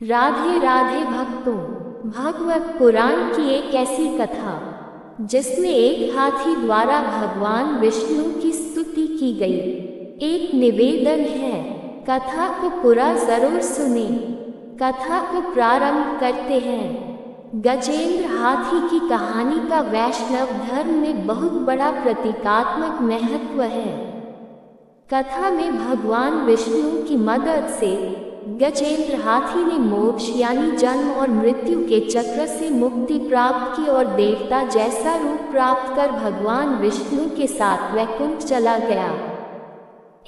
राधे राधे भक्तों, भागवत पुराण की एक ऐसी कथा जिसमें एक हाथी द्वारा भगवान विष्णु की स्तुति की गई। एक निवेदन है, कथा को पूरा जरूर सुने। कथा को प्रारंभ करते हैं। गजेंद्र हाथी की कहानी का वैष्णव धर्म में बहुत बड़ा प्रतीकात्मक महत्व है। कथा में भगवान विष्णु की मदद से गजेंद्र हाथी ने मोक्ष यानी जन्म और मृत्यु के चक्र से मुक्ति प्राप्त की और देवता जैसा रूप प्राप्त कर भगवान विष्णु के साथ वैकुंठ चला गया।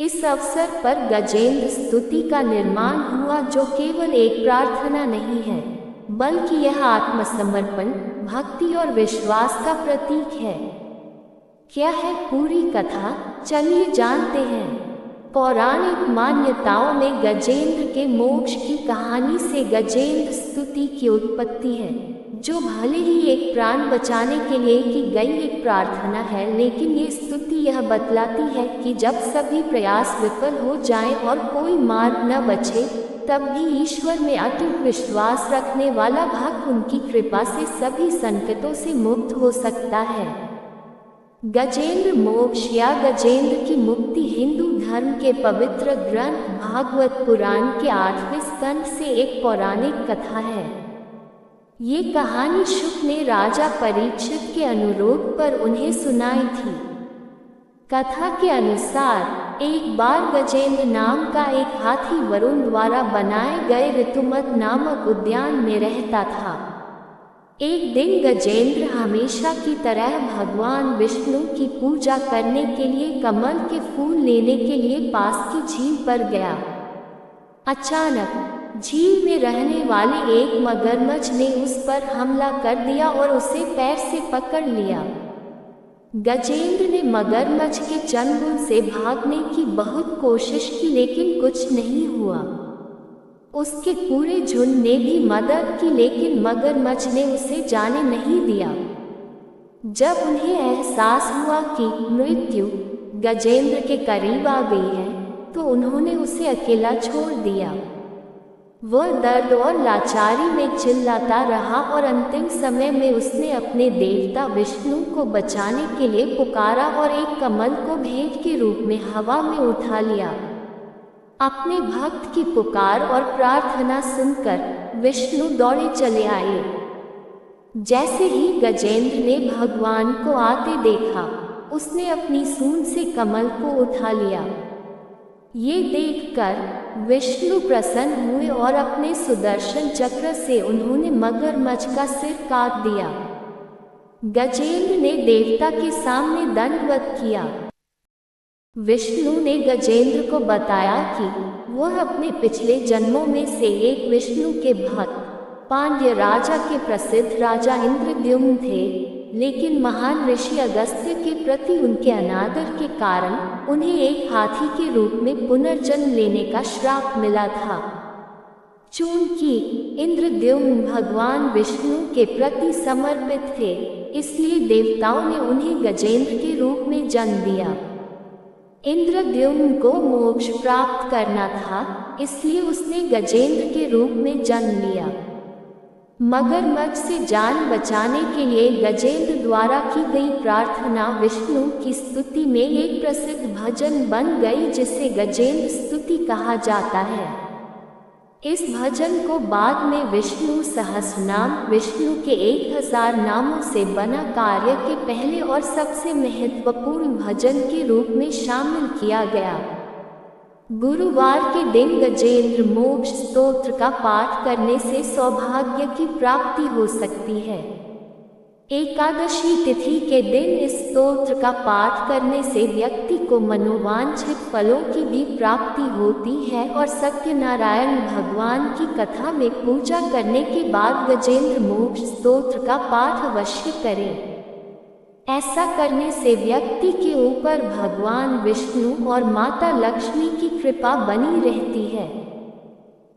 इस अवसर पर गजेंद्र स्तुति का निर्माण हुआ, जो केवल एक प्रार्थना नहीं है बल्कि यह आत्मसमर्पण, भक्ति और विश्वास का प्रतीक है। क्या है पूरी कथा, चलिए जानते हैं। पौराणिक मान्यताओं में गजेंद्र के मोक्ष की कहानी से गजेंद्र स्तुति की उत्पत्ति है, जो भले ही एक प्राण बचाने के लिए की गई एक प्रार्थना है, लेकिन ये स्तुति यह बतलाती है कि जब सभी प्रयास विफल हो जाएं और कोई मार्ग न बचे, तब भी ईश्वर में अटूट विश्वास रखने वाला भक्त उनकी कृपा से सभी संकटों से मुक्त हो सकता है। गजेंद्र मोक्ष या गजेंद्र की मुक्ति हिंदू धर्म के पवित्र ग्रंथ भागवत पुराण के 8वें स्कंद से एक पौराणिक कथा है। ये कहानी शुक ने राजा परीक्षित के अनुरोध पर उन्हें सुनाई थी। कथा के अनुसार एक बार गजेंद्र नाम का एक हाथी वरुण द्वारा बनाए गए ऋतुमत नामक उद्यान में रहता था। एक दिन गजेंद्र हमेशा की तरह भगवान विष्णु की पूजा करने के लिए कमल के फूल लेने के लिए पास की झील पर गया। अचानक झील में रहने वाले एक मगरमच्छ ने उस पर हमला कर दिया और उसे पैर से पकड़ लिया। गजेंद्र ने मगरमच्छ के चंगुल से भागने की बहुत कोशिश की, लेकिन कुछ नहीं हुआ। उसके पूरे झुंड ने भी मदद की, लेकिन मगरमच्छ ने उसे जाने नहीं दिया। जब उन्हें एहसास हुआ कि मृत्यु गजेंद्र के करीब आ गई है, तो उन्होंने उसे अकेला छोड़ दिया। वह दर्द और लाचारी में चिल्लाता रहा और अंतिम समय में उसने अपने देवता विष्णु को बचाने के लिए पुकारा और एक कमल को भेंट के रूप में हवा में उठा लिया। अपने भक्त की पुकार और प्रार्थना सुनकर विष्णु दौड़े चले आए। जैसे ही गजेंद्र ने भगवान को आते देखा, उसने अपनी सूंड से कमल को उठा लिया। ये देखकर विष्णु प्रसन्न हुए और अपने सुदर्शन चक्र से उन्होंने मगरमच्छ का सिर काट दिया। गजेंद्र ने देवता के सामने दंडवत किया। विष्णु ने गजेंद्र को बताया कि वह अपने पिछले जन्मों में से एक विष्णु के भक्त पांड्य राजा के प्रसिद्ध राजा इंद्रद्युम्न थे, लेकिन महान ऋषि अगस्त्य के प्रति उनके अनादर के कारण उन्हें एक हाथी के रूप में पुनर्जन्म लेने का श्राप मिला था। चूंकि इंद्रद्युम्न भगवान विष्णु के प्रति समर्पित थे, इसलिए देवताओं ने उन्हें गजेंद्र के रूप में जन्म दिया। इंद्रद्युम्न को मोक्ष प्राप्त करना था, इसलिए उसने गजेंद्र के रूप में जन्म लिया। मगरमच्छ से जान बचाने के लिए गजेंद्र द्वारा की गई प्रार्थना विष्णु की स्तुति में एक प्रसिद्ध भजन बन गई, जिसे गजेंद्र स्तुति कहा जाता है। इस भजन को बाद में विष्णु सहस्रनाम, विष्णु के 1000 नामों से बना कार्य के पहले और सबसे महत्वपूर्ण भजन के रूप में शामिल किया गया। गुरुवार के दिन गजेंद्र मोक्ष स्तोत्र का पाठ करने से सौभाग्य की प्राप्ति हो सकती है। एकादशी तिथि के दिन इस स्तोत्र का पाठ करने से व्यक्ति को मनोवांछित फलों की भी प्राप्ति होती है, और सत्यनारायण भगवान की कथा में पूजा करने के बाद गजेंद्र मोक्ष स्तोत्र का पाठ अवश्य करें। ऐसा करने से व्यक्ति के ऊपर भगवान विष्णु और माता लक्ष्मी की कृपा बनी रहती है।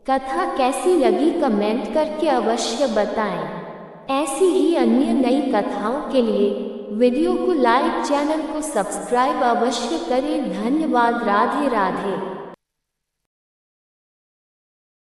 कथा कैसी लगी कमेंट करके अवश्य बताएं। ऐसी ही अन्य नई कथाओं के लिए वीडियो को लाइक, चैनल को सब्सक्राइब अवश्य करें। धन्यवाद। राधे राधे।